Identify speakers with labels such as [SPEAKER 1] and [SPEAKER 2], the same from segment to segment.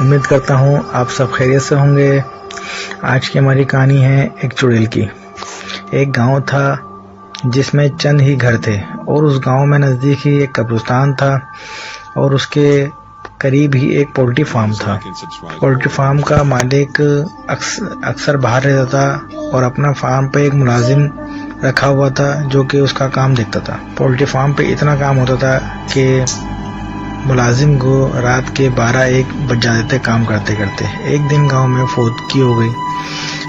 [SPEAKER 1] امید کرتا ہوں آپ سب خیریت سے ہوں گے۔ آج کی ہماری کہانی ہے ایک چڑیل کی۔ ایک گاؤں تھا جس میں چند ہی گھر تھے اور اس گاؤں میں نزدیک ہی ایک قبرستان تھا اور اس کے قریب ہی ایک پولٹری فارم تھا۔ پولٹری فارم کا مالک اکثر باہر رہتا تھا اور اپنا فارم پہ ایک ملازم رکھا ہوا تھا جو کہ اس کا کام دیکھتا تھا۔ پولٹری فارم پہ اتنا کام ہوتا تھا کہ ملازم کو رات کے 12-1 بج جاتے تھے کام کرتے کرتے۔ ایک دن گاؤں میں فوتگی ہو گئی۔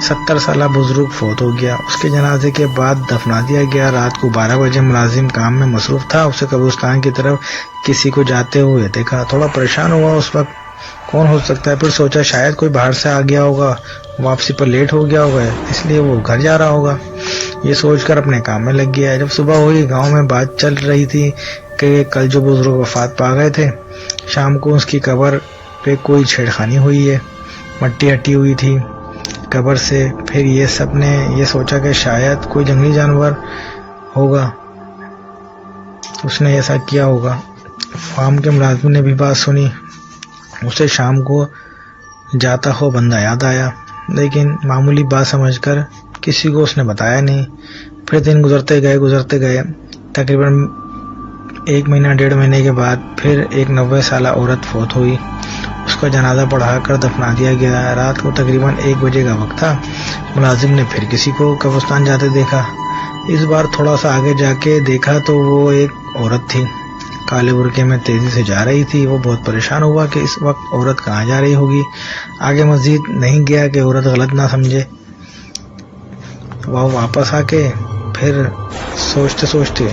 [SPEAKER 1] 70 سالہ بزرگ فوت ہو گیا۔ اس کے جنازے کے بعد دفنا دیا گیا۔ رات کو 12 بجے ملازم کام میں مصروف تھا۔ اسے قبرستان کی طرف کسی کو جاتے ہوئے دیکھا۔ تھوڑا پریشان ہوا اس وقت، کون ہو سکتا ہے؟ پھر سوچا شاید کوئی باہر سے آ گیا ہوگا، واپسی پر لیٹ ہو گیا ہوگا، اس لیے وہ گھر جا رہا ہوگا۔ یہ سوچ کر اپنے کام میں لگ گیا۔ جب صبح ہوئی گاؤں میں بات چل رہی تھی کہ کل جو بزرگ وفات پا گئے تھے، شام کو اس کی قبر پہ کوئی چھیڑخانی ہوئی ہے، مٹی ہٹی ہوئی تھی قبر سے۔ پھر یہ سب نے یہ سوچا کہ شاید کوئی جنگلی جانور ہوگا، اس نے ایسا کیا ہوگا۔ فارم کے ملازم نے بھی بات سنی۔ اسے شام کو جاتا ہو بندہ یاد آیا، لیکن معمولی بات سمجھ کر کسی کو اس نے بتایا نہیں۔ پھر دن گزرتے گئے۔ تقریباً 1 مہینہ 1.5 مہینے کے بعد پھر ایک 90 سالہ عورت فوت ہوئی۔ اس کا جنازہ پڑھا کر دفنا دیا گیا۔ رات کو تقریباً 1 بجے کا وقت تھا۔ ملازم نے پھر کسی کو قبرستان جاتے دیکھا۔ اس بار تھوڑا سا آگے جا کے دیکھا تو وہ ایک عورت تھی، کالے برقعے میں تیزی سے جا رہی تھی۔ وہ بہت پریشان ہوا کہ اس وقت عورت کہاں جا رہی ہوگی۔ آگے مزید نہیں گیا کہ عورت غلط نہ سمجھے۔ وہ واپس آ کے پھر سوچتے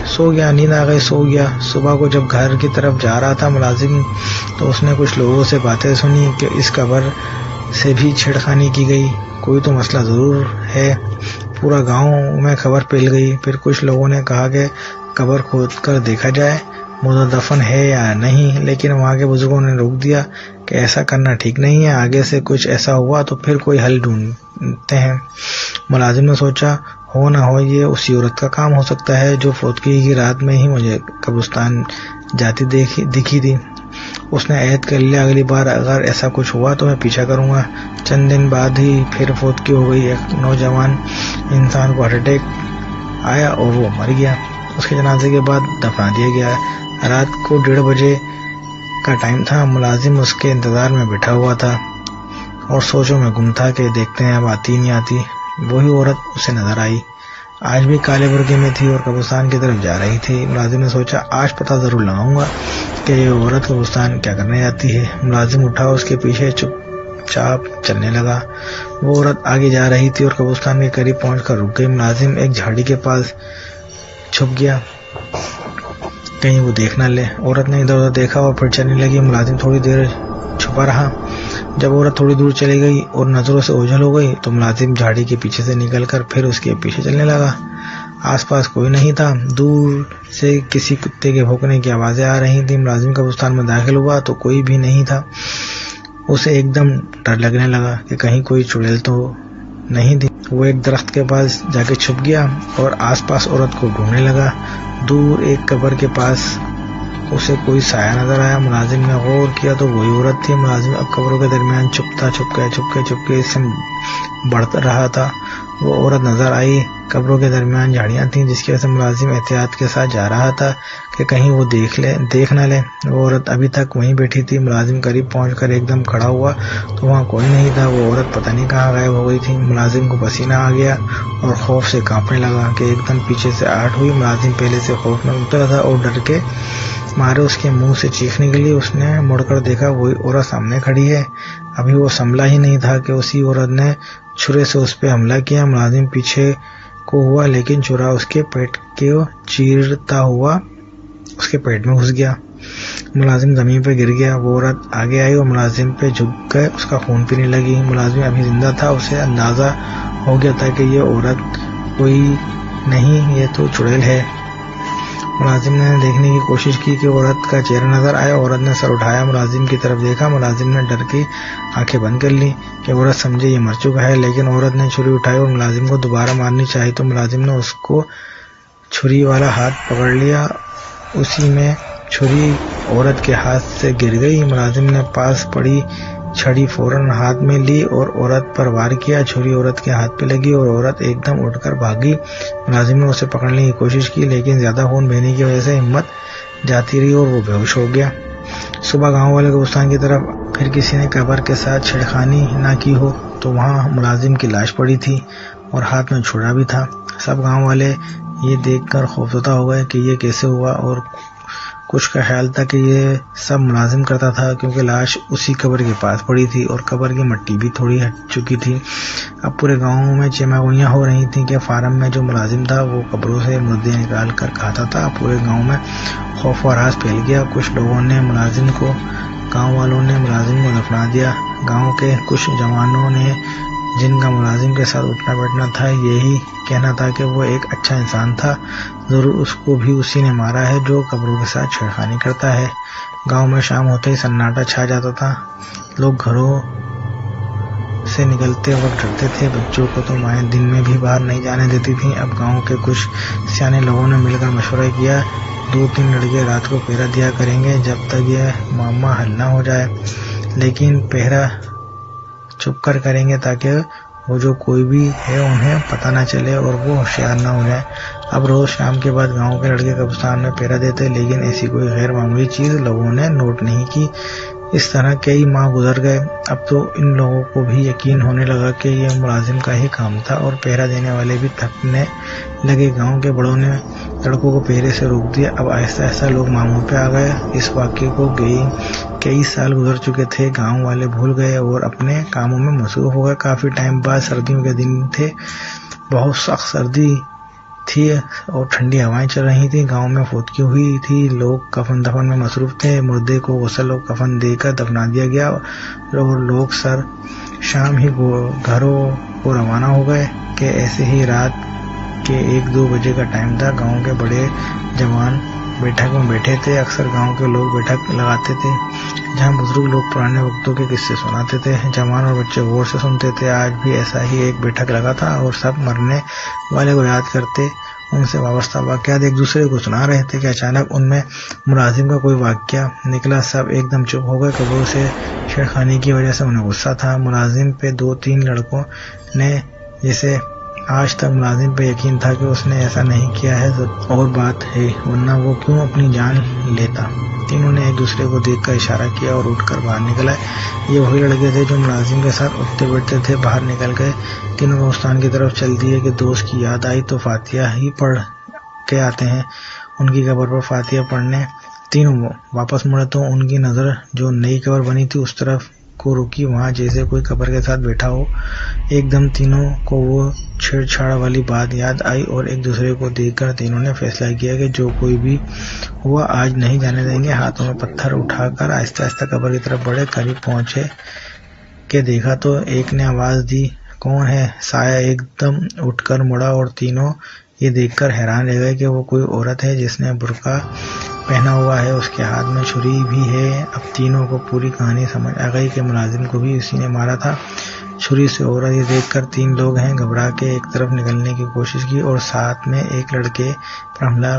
[SPEAKER 1] سو گیا، نیند آ گئی، سو گیا۔ صبح کو جب گھر کی طرف جا رہا تھا ملازم، تو اس نے کچھ لوگوں سے باتیں سنی کہ اس قبر سے بھی چھیڑخانی کی گئی، کوئی تو مسئلہ ضرور ہے۔ پورا گاؤں میں خبر پھیل گئی۔ پھر کچھ لوگوں نے کہا کہ قبر کھود کر دیکھا جائے مردہ دفن ہے یا نہیں، لیکن وہاں کے بزرگوں نے روک دیا کہ ایسا کرنا ٹھیک نہیں ہے، آگے سے کچھ ایسا ہوا تو پھر کوئی حل ڈھونڈتے ہیں۔ ملازم نے سوچا ہو نہ ہو یہ اسی عورت کا کام ہو سکتا ہے جو فوتگی کی رات میں ہی مجھے قبرستان جاتی دکھی تھی۔ اس نے عہد کر لیا اگلی بار اگر ایسا کچھ ہوا تو میں پیچھا کروں گا۔ چند دن بعد ہی پھر فوتگی ہو گئی۔ ایک نوجوان انسان کو ہارٹ اٹیک آیا اور وہ مر گیا۔ اس کے جنازے کے بعد دفنا دیا گیا۔ رات کو 1:30 بجے کا ٹائم تھا۔ ملازم اس کے انتظار میں بیٹھا ہوا تھا اور سوچوں میں گم تھا کہ دیکھتے ہیں اب آتی نہیں آتی۔ وہی عورت اسے نظر آئی، آج بھی کالے برقعے میں تھی اور قبرستان کی طرف جا رہی تھی۔ ملازم نے سوچا آج پتہ ضرور لگاؤں گا کہ یہ عورت قبرستان کیا کرنے جاتی ہے۔ ملازم اٹھا، اس کے پیچھے چپ چاپ چلنے لگا۔ وہ عورت آگے جا رہی تھی اور قبرستان کے قریب پہنچ کر رک گئی۔ ملازم ایک جھاڑی کے پاس چھپ گیا کہیں وہ دیکھ نہ لے۔ عورت نے ادھر ادھر دیکھا اور پھر چلنے لگی۔ ملازم تھوڑی دیر چھپا رہا۔ جب عورت تھوڑی دور چلی گئی اور نظروں سے اوجھل ہو گئی تو ملازم جھاڑی کے پیچھے سے نکل کر پھر اس کے پیچھے چلنے لگا۔ آس پاس کوئی نہیں تھا۔ دور سے کسی کتے کے بھونکنے کی آوازیں آ رہی تھیں۔ ملازم قبرستان میں داخل ہوا تو کوئی بھی نہیں تھا۔ اسے ایک دم ڈر لگنے لگا کہ کہیں کوئی چڑیل تو نہیں تھی۔ وہ ایک درخت کے پاس جا کے چھپ گیا اور آس پاس عورت کو ڈھونڈنے لگا۔ دور ایک قبر کے پاس اسے کوئی سایہ نظر آیا۔ ملازم نے غور کیا تو وہی عورت تھی۔ ملازم اب قبروں کے درمیان چھپ کے اس سے بڑھ رہا تھا۔ وہ عورت نظر آئی۔ قبروں کے درمیان جھاڑیاں تھیں جس کی وجہ سے ملازم احتیاط کے ساتھ جا رہا تھا کہ کہیں وہ دیکھ نہ لے۔ وہ عورت ابھی تک وہیں بیٹھی تھی۔ ملازم قریب پہنچ کر ایک دم کھڑا ہوا تو وہاں کوئی نہیں تھا۔ وہ عورت پتہ نہیں کہاں غائب ہو گئی تھی۔ ملازم کو پسینہ آ گیا اور خوف سے کانپنے لگا کہ ایک دم پیچھے سے آہٹ ہوئی۔ ملازم پہلے سے خوف میں اترا تھا اور ڈر کے مارے اس کے منہ سے چیخ نکلی۔ اس نے مڑ کر دیکھا وہی عورت سامنے کھڑی ہے۔ ابھی وہ سنبھلا ہی نہیں تھا کہ اسی عورت نے چھرے سے اس پہ حملہ کیا۔ ملازم پیچھے کو ہوا لیکن چھرا اس کے پیٹ کو چیرتا ہوا اس کے پیٹ میں گھس گیا۔ ملازم زمین پہ گر گیا۔ وہ عورت آگے آئی اور ملازم پہ جھک گئے، اس کا خون پینے لگی۔ ملازم ابھی زندہ تھا۔ اسے اندازہ ہو گیا تھا کہ یہ عورت کوئی نہیں، یہ تو چڑیل ہے۔ ملازم نے دیکھنے کی کوشش کی کہ عورت کا چہرہ نظر آیا۔ عورت نے سر اٹھایا، ملازم کی طرف دیکھا۔ ملازم نے ڈر کی آنکھیں بند کر لی کہ عورت سمجھے یہ مر چکا ہے، لیکن عورت نے چھری اٹھائی اور ملازم کو دوبارہ مارنی چاہی تو ملازم نے اس کو چھری والا ہاتھ پکڑ لیا۔ اسی میں چھری عورت کے ہاتھ سے گر گئی۔ ملازم نے پاس پڑی چھڑی فوراً ہاتھ میں لی اور عورت پر وار کیا۔ چھری عورت کے ہاتھ پہ لگی اور عورت ایک دم اٹھ کر بھاگی۔ ملازم نے اسے پکڑنے کی کوشش کی لیکن زیادہ خون بہنے کی وجہ سے ہمت جاتی رہی اور وہ بے ہوش ہو گیا۔ صبح گاؤں والے قبرستان کی طرف پھر کسی نے قبر کے ساتھ چھیڑخانی نہ کی ہو تو وہاں ملازم کی لاش پڑی تھی اور ہاتھ میں چھڑا بھی تھا۔ سب گاؤں والے یہ دیکھ کر خوفزدہ ہو گئے کہ یہ کیسے ہوا، اور کچھ کا خیال تھا کہ یہ سب ملازم کرتا تھا کیونکہ لاش اسی قبر کے پاس پڑی تھی اور قبر کی مٹی بھی تھوڑی ہٹ چکی تھی۔ اب پورے گاؤں میں چیماگوئیاں ہو رہی تھیں کہ فارم میں جو ملازم تھا وہ قبروں سے مردے نکال کر کھاتا تھا۔ پورے گاؤں میں خوف و ہراس پھیل گیا۔ کچھ لوگوں نے گاؤں والوں نے ملازم کو دفنا دیا۔ گاؤں کے کچھ جوانوں نے جن کا ملازم کے ساتھ اٹھنا بیٹھنا تھا یہی کہنا تھا کہ وہ ایک اچھا انسان تھا، ضرور اس کو بھی اسی نے مارا ہے جو قبروں کے ساتھ چھیڑخانی کرتا ہے۔ گاؤں میں شام ہوتے ہی سناٹا چھا جاتا تھا۔ لوگ گھروں سے نکلتے وقت ڈرتے تھے۔ بچوں کو تو مائیں دن میں بھی باہر نہیں جانے دیتی تھیں۔ اب گاؤں کے کچھ سیانے لوگوں نے مل کر مشورہ کیا، 2-3 لڑکے رات کو پہرا دیا کریں گے جب تک یہ معمہ حل نہ ہو جائے، لیکن پہرا چھپ کر کریں گے تاکہ وہ جو کوئی بھی ہے انہیں پتہ نہ چلے اور وہ ہوشیار نہ ہو جائے۔ اب روز شام کے بعد گاؤں کے لڑکے قبرستان میں پہرا دیتے، لیکن ایسی کوئی غیر معمولی چیز لوگوں نے نوٹ نہیں کی۔ اس طرح کئی ماہ گزر گئے۔ اب تو ان لوگوں کو بھی یقین ہونے لگا کہ یہ ملازم کا ہی کام تھا اور پہرا دینے والے بھی تھکنے لگے۔ گاؤں کے بڑوں نے لڑکوں کو پہرے سے روک دیا۔ اب آہستہ آہستہ لوگ معمول پہ آ گئے۔ اس واقعے کو کئی سال گزر چکے تھے۔ گاؤں والے بھول گئے اور اپنے کاموں میں مصروف ہو گئے۔ کافی ٹائم بعد سردیوں کے دن تھے، بہت سخت سردی تھی اور ٹھنڈی ہوائیں چل رہی تھیں۔ گاؤں میں فوتگی ہوئی تھی، لوگ کفن دفن میں مصروف تھے۔ مردے کو غسل اور کفن دے کر دفنا دیا گیا اور لوگ شام ہی گھروں کو روانہ ہو گئے کہ ایسے ہی رات کے 1-2 بجے کا ٹائم تھا۔ گاؤں کے بڑے جوان بیٹھک میں بیٹھے تھے۔ اکثر گاؤں کے لوگ بیٹھک لگاتے تھے جہاں بزرگ لوگ پرانے وقتوں کے قصے سناتے تھے۔ جوان اور بچے غور سے سنتے تھے۔ آج بھی ایسا ہی ایک بیٹھک لگا تھا اور سب مرنے والے کو یاد کرتے، ان سے وابستہ واقعات ایک دوسرے کو سنا رہے تھے کہ اچانک ان میں ملازم کا کوئی واقعہ نکلا۔ سب ایک دم چپ ہو گئے۔ قبروں سے چھیڑخانی کی وجہ سے انہیں غصہ تھا ملازم پہ۔ 2-3 لڑکوں نے، جسے آج تک ملازم پہ یقین تھا کہ اس نے ایسا نہیں کیا ہے اور بات ہے، ورنہ وہ کیوں اپنی جان لیتا۔ تینوں نے ایک دوسرے کو دیکھ کر اشارہ کیا اور اٹھ کر باہر نکل آئے۔ یہ وہی لڑکے تھے جو ملازم کے ساتھ اٹھتے بیٹھتے تھے۔ باہر نکل گئے، تینوں قبرستان کی طرف چل دیے کہ دوست کی یاد آئی تو فاتحہ ہی پڑھ کے آتے ہیں۔ ان کی قبر پر فاتحہ پڑھنے تینوں واپس مڑے تو ان کی نظر جو نئی قبر بنی تھی اس طرف کو رکی، وہاں جیسے کوئی قبر کے ساتھ بیٹھا ہو۔ ایک دم تینوں کو وہ چھیڑ چھاڑ والی بات یاد آئی اور ایک دوسرے کو دیکھ کر تینوں نے فیصلہ کیا کہ جو کوئی بھی ہوا آج نہیں جانے دیں گے۔ ہاتھوں میں پتھر اٹھا کر آہستہ آہستہ قبر کی طرف بڑھے۔ قریب پہنچے کہ دیکھا تو ایک نے آواز دی، کون ہے؟ سایہ ایک دم اٹھ کر مڑا اور تینوں یہ دیکھ کر حیران رہ گئے کہ وہ کوئی عورت ہے جس نے برقع پہنا ہوا ہے، اس کے ہاتھ میں چھری بھی ہے۔ اب تینوں کو پوری کہانی سمجھ آ گئی کہ ملازم کو بھی اسی نے مارا تھا چھری سے۔ عورت یہ دیکھ کر 3 لوگ ہیں گھبرا کے ایک طرف نکلنے کی کوشش کی اور ساتھ میں ایک لڑکے پر حملہ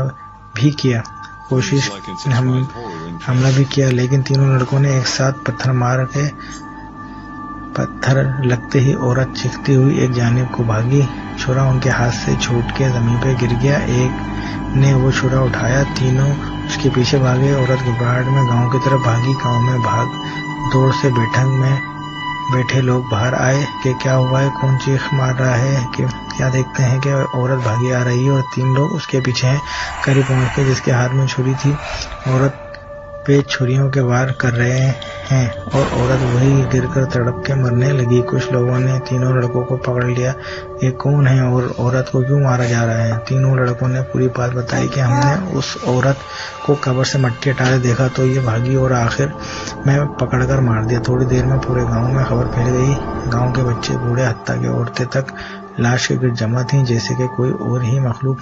[SPEAKER 1] بھی کیا، لیکن تینوں لڑکوں نے ایک ساتھ پتھر لگتے ہی عورت چیختی ہوئی ایک جانب کو بھاگی۔ چھرا ان کے ہاتھ سے چھوٹ کے زمین پہ گر گیا۔ ایک نے وہ چھرا اٹھایا، تینوں اس کے پیچھے بھاگے۔ عورت گھبراہٹ میں گاؤں کی طرف بھاگی۔ گاؤں میں بھاگ دوڑ سے بیٹھک میں بیٹھے لوگ باہر آئے کہ کیا ہوا ہے، کون چیخ مار رہا ہے، کہ کیا دیکھتے ہیں کہ عورت بھاگی آ رہی ہے اور 3 لوگ اس کے پیچھے ہیں۔ قریب پہنچ کے جس کے ہاتھ میں چھری تھی، عورت پہ چھریوں کے وار کر رہے ہیں اور عورت وہی گر کر تڑپ کے مرنے لگی۔ کچھ لوگوں نے تینوں لڑکوں کو پکڑ لیا، یہ کون ہے اور عورت کو کیوں مارا جا رہا ہے؟ تینوں لڑکوں نے پوری بات بتائی کہ ہم نے اس عورت کو قبر سے مٹی ہٹاتے دیکھا تو یہ بھاگی اور آخر میں پکڑ کر مار دیا۔ تھوڑی دیر میں پورے گاؤں میں خبر پھیل گئی۔ گاؤں کے بچے بوڑھے حتیٰ کہ عورتیں تک لاش کے گرد جمع تھیں جیسے کہ کوئی اور ہی مخلوق